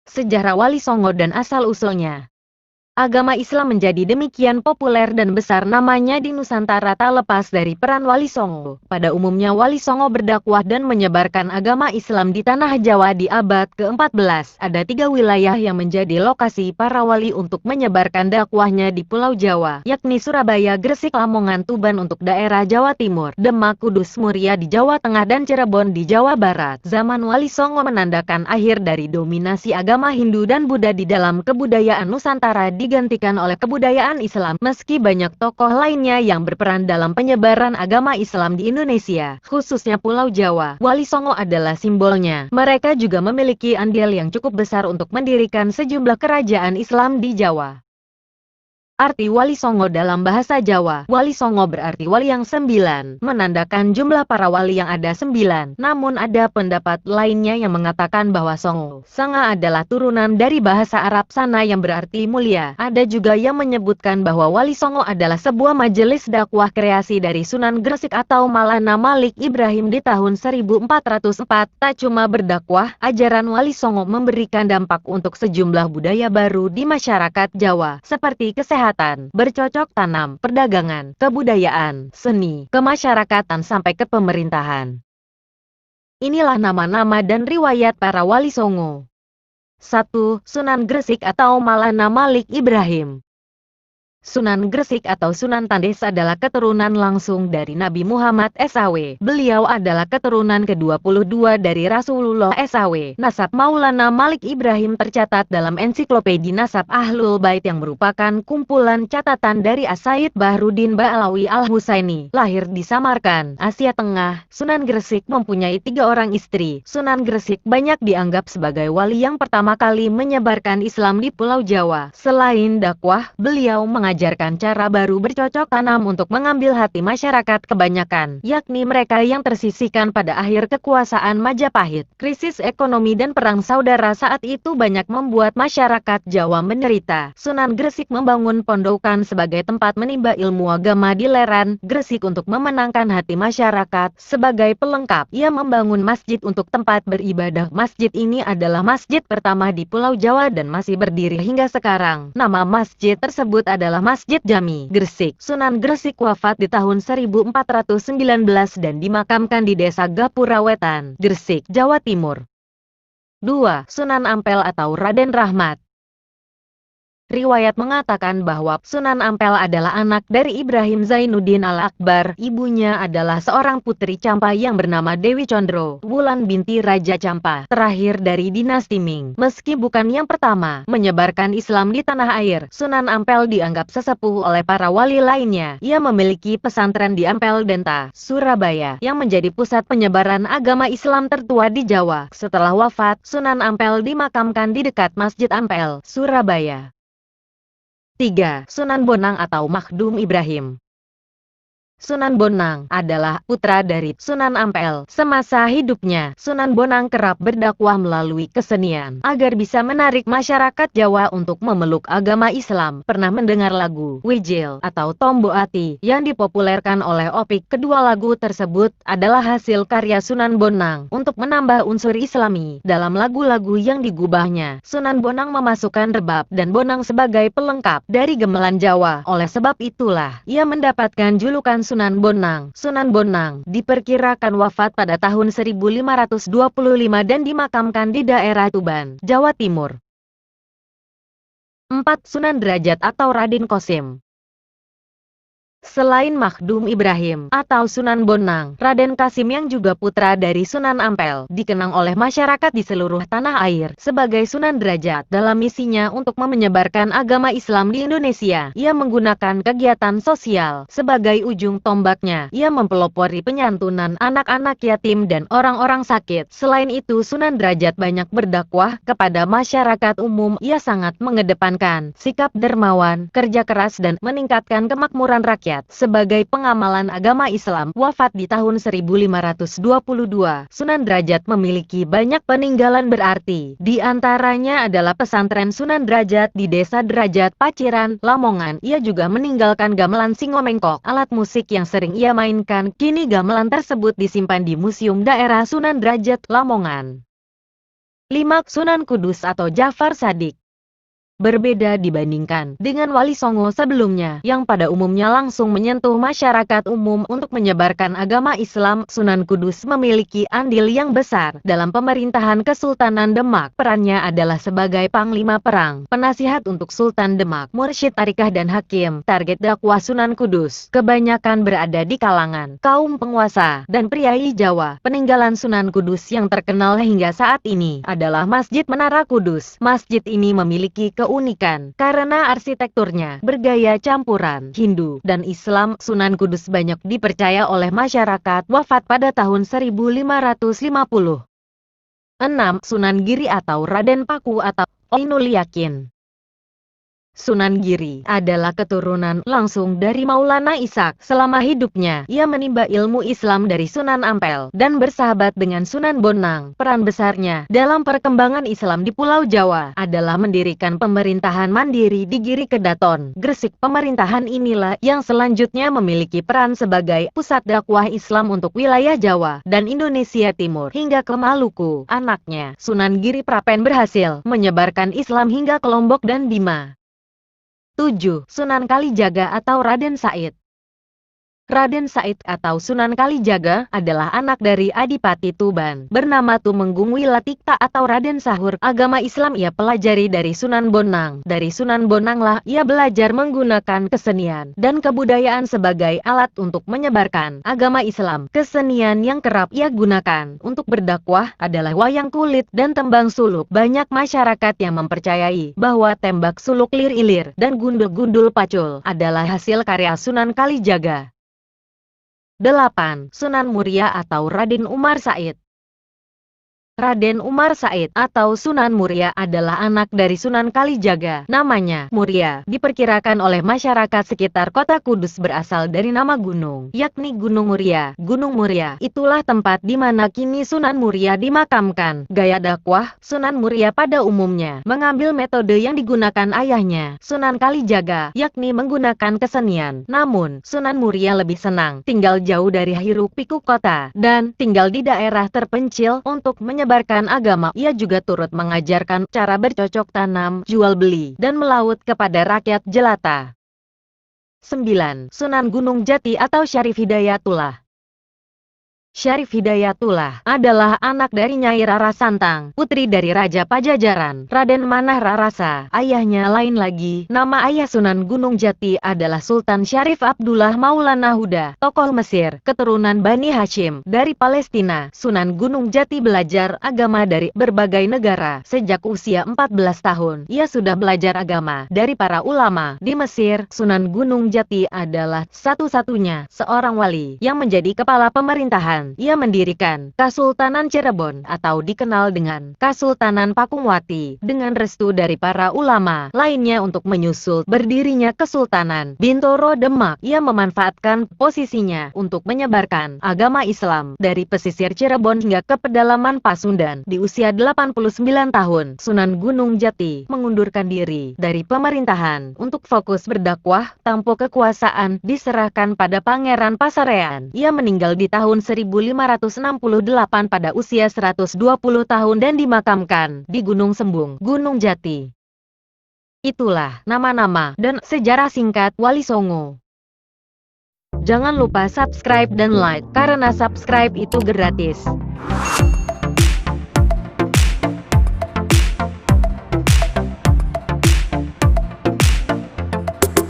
Sejarah Wali Songo dan asal-usulnya. Agama Islam menjadi demikian populer dan besar namanya di Nusantara tak lepas dari peran Wali Songo. Pada umumnya Wali Songo berdakwah dan menyebarkan agama Islam di Tanah Jawa di abad ke-14. Ada 3 wilayah yang menjadi lokasi para wali untuk menyebarkan dakwahnya di Pulau Jawa, yakni Surabaya, Gresik, Lamongan, Tuban untuk daerah Jawa Timur, Demak, Kudus, Muria di Jawa Tengah dan Cirebon di Jawa Barat. Zaman Wali Songo menandakan akhir dari dominasi agama Hindu dan Buddha di dalam kebudayaan Nusantara digantikan oleh kebudayaan Islam. Meski banyak tokoh lainnya yang berperan dalam penyebaran agama Islam di Indonesia, khususnya Pulau Jawa, Wali Songo adalah simbolnya. Mereka juga memiliki andil yang cukup besar untuk mendirikan sejumlah kerajaan Islam di Jawa. Arti Wali Songo dalam bahasa Jawa. Wali Songo berarti wali yang 9, menandakan jumlah para wali yang ada 9. Namun ada pendapat lainnya yang mengatakan bahwa Songo Sanga adalah turunan dari bahasa Arab sana yang berarti mulia. Ada juga yang menyebutkan bahwa Wali Songo adalah sebuah majelis dakwah kreasi dari Sunan Gresik atau Maulana Malik Ibrahim di tahun 1404. Tak cuma berdakwah, ajaran Wali Songo memberikan dampak untuk sejumlah budaya baru di masyarakat Jawa, seperti kesehatan, bercocok tanam, perdagangan, kebudayaan, seni, kemasyarakatan sampai ke pemerintahan. Inilah nama-nama dan riwayat para Wali Songo. 1. Sunan Gresik atau Maulana Malik Ibrahim. Sunan Gresik atau Sunan Tandes adalah keturunan langsung dari Nabi Muhammad SAW. Beliau adalah keturunan ke-22 dari Rasulullah SAW. Nasab Maulana Malik Ibrahim tercatat dalam ensiklopedia Nasab Ahlul Bait yang merupakan kumpulan catatan dari As-Sayyid Bahruddin Ba'alawi Al-Husaini. Lahir di Samarkand, Asia Tengah, Sunan Gresik mempunyai 3 orang istri. Sunan Gresik banyak dianggap sebagai wali yang pertama kali menyebarkan Islam di Pulau Jawa. Selain dakwah, beliau mengajarkan cara baru bercocok tanam untuk mengambil hati masyarakat kebanyakan, yakni mereka yang tersisihkan pada akhir kekuasaan Majapahit. Krisis ekonomi dan perang saudara saat itu banyak membuat masyarakat Jawa menderita. Sunan Gresik membangun pondokan sebagai tempat menimba ilmu agama di Leran, Gresik untuk memenangkan hati masyarakat. Sebagai pelengkap, ia membangun masjid untuk tempat beribadah. Masjid ini adalah masjid pertama di Pulau Jawa dan masih berdiri hingga sekarang. Nama masjid tersebut adalah Masjid Jami, Gresik. Sunan Gresik wafat di tahun 1419 dan dimakamkan di Desa Gapura Wetan, Gresik, Jawa Timur. 2. Sunan Ampel atau Raden Rahmat. Riwayat mengatakan bahwa Sunan Ampel adalah anak dari Ibrahim Zainuddin Al-Akbar. Ibunya adalah seorang putri Campa yang bernama Dewi Condro, Wulan binti Raja Campa, terakhir dari dinasti Ming. Meski bukan yang pertama menyebarkan Islam di tanah air, Sunan Ampel dianggap sesepuh oleh para wali lainnya. Ia memiliki pesantren di Ampel Denta, Surabaya, yang menjadi pusat penyebaran agama Islam tertua di Jawa. Setelah wafat, Sunan Ampel dimakamkan di dekat Masjid Ampel, Surabaya. 3. Sunan Bonang atau Makhdum Ibrahim. Sunan Bonang adalah putra dari Sunan Ampel. Semasa hidupnya, Sunan Bonang kerap berdakwah melalui kesenian agar bisa menarik masyarakat Jawa untuk memeluk agama Islam. Pernah mendengar lagu Wijil atau Tombo Ati yang dipopulerkan oleh Opik? Kedua lagu tersebut adalah hasil karya Sunan Bonang untuk menambah unsur Islami dalam lagu-lagu yang digubahnya. Sunan Bonang memasukkan rebab dan bonang sebagai pelengkap dari gamelan Jawa. Oleh sebab itulah ia mendapatkan julukan Sunan Bonang. Sunan Bonang diperkirakan wafat pada tahun 1525 dan dimakamkan di daerah Tuban, Jawa Timur. 4. Sunan Derajat atau Raden Qasim. Selain Makhdum Ibrahim atau Sunan Bonang, Raden Qasim yang juga putra dari Sunan Ampel dikenang oleh masyarakat di seluruh tanah air sebagai Sunan Derajat. Dalam misinya untuk menyebarkan agama Islam di Indonesia, ia menggunakan kegiatan sosial sebagai ujung tombaknya. Ia mempelopori penyantunan anak-anak yatim dan orang-orang sakit. Selain itu, Sunan Derajat banyak berdakwah kepada masyarakat umum. Ia sangat mengedepankan sikap dermawan, kerja keras dan meningkatkan kemakmuran rakyat. Sebagai pengamalan agama Islam, wafat di tahun 1522, Sunan Derajat memiliki banyak peninggalan berarti. Di antaranya adalah pesantren Sunan Derajat di Desa Derajat, Paciran, Lamongan. Ia juga meninggalkan gamelan Singomengkok, alat musik yang sering ia mainkan. Kini gamelan tersebut disimpan di Museum Daerah Sunan Derajat, Lamongan. 5. Sunan Kudus atau Jafar Shadiq. Berbeda dibandingkan dengan Wali Songo sebelumnya, yang pada umumnya langsung menyentuh masyarakat umum untuk menyebarkan agama Islam, Sunan Kudus memiliki andil yang besar dalam pemerintahan Kesultanan Demak. Perannya adalah sebagai panglima perang, penasihat untuk Sultan Demak, mursyid tarikah dan hakim. Target dakwah Sunan Kudus kebanyakan berada di kalangan kaum penguasa dan priai Jawa. Peninggalan Sunan Kudus yang terkenal hingga saat ini adalah Masjid Menara Kudus. Masjid ini memiliki keunikan karena arsitekturnya bergaya campuran Hindu dan Islam. Sunan Kudus banyak dipercaya oleh masyarakat. Wafat pada tahun 1550. 6. Sunan Giri atau Raden Paku atau Ainul Yakin. Sunan Giri adalah keturunan langsung dari Maulana Ishaq. Selama hidupnya, ia menimba ilmu Islam dari Sunan Ampel dan bersahabat dengan Sunan Bonang. Peran besarnya dalam perkembangan Islam di Pulau Jawa adalah mendirikan pemerintahan mandiri di Giri Kedaton, Gresik. Pemerintahan inilah yang selanjutnya memiliki peran sebagai pusat dakwah Islam untuk wilayah Jawa dan Indonesia Timur hingga ke Maluku. Anaknya, Sunan Giri Prapen, berhasil menyebarkan Islam hingga ke Lombok dan Bima. 7. Sunan Kalijaga atau Raden Said. Raden Said atau Sunan Kalijaga adalah anak dari Adipati Tuban bernama Tumenggung Wilatikta atau Raden Sahur. Agama Islam ia pelajari dari Sunan Bonang. Dari Sunan Bonanglah ia belajar menggunakan kesenian dan kebudayaan sebagai alat untuk menyebarkan agama Islam. Kesenian yang kerap ia gunakan untuk berdakwah adalah wayang kulit dan tembang suluk. Banyak masyarakat yang mempercayai bahwa tembak suluk lir-ilir dan gundul-gundul pacul adalah hasil karya Sunan Kalijaga. 8. Sunan Muria atau Raden Umar Said. Raden Umar Said atau Sunan Muria adalah anak dari Sunan Kalijaga. Namanya Muria diperkirakan oleh masyarakat sekitar kota Kudus berasal dari nama gunung, yakni Gunung Muria. Gunung Muria itulah tempat di mana kini Sunan Muria dimakamkan. Gaya dakwah Sunan Muria pada umumnya mengambil metode yang digunakan ayahnya, Sunan Kalijaga, yakni menggunakan kesenian. Namun, Sunan Muria lebih senang tinggal jauh dari hiruk-pikuk kota dan tinggal di daerah terpencil untuk menyebarkan agama. Ia juga turut mengajarkan cara bercocok tanam, jual beli, dan melaut kepada rakyat jelata. 9. Sunan Gunung Jati atau Syarif Hidayatullah. Syarif Hidayatullah adalah anak dari Nyai Rara Santang, putri dari Raja Pajajaran, Raden Manah Rarasa. Ayahnya lain lagi. Nama ayah Sunan Gunung Jati adalah Sultan Syarif Abdullah Maulana Huda, tokoh Mesir, keturunan Bani Hashim. Dari Palestina, Sunan Gunung Jati belajar agama dari berbagai negara. Sejak usia 14 tahun, ia sudah belajar agama dari para ulama. Di Mesir, Sunan Gunung Jati adalah satu-satunya seorang wali yang menjadi kepala pemerintahan. Ia mendirikan Kasultanan Cirebon atau dikenal dengan Kasultanan Pakumwati dengan restu dari para ulama lainnya untuk menyusul berdirinya Kesultanan Bintoro Demak. Ia memanfaatkan posisinya untuk menyebarkan agama Islam dari pesisir Cirebon hingga ke pedalaman Pasundan. Di usia 89 tahun, Sunan Gunung Jati mengundurkan diri dari pemerintahan untuk fokus berdakwah. Tampuk kekuasaan diserahkan pada Pangeran Pasarean. Ia meninggal di tahun 1568 pada usia 120 tahun dan dimakamkan di Gunung Sembung, Gunung Jati. Itulah nama-nama dan sejarah singkat Wali Songo. Jangan lupa subscribe dan like, karena subscribe itu gratis.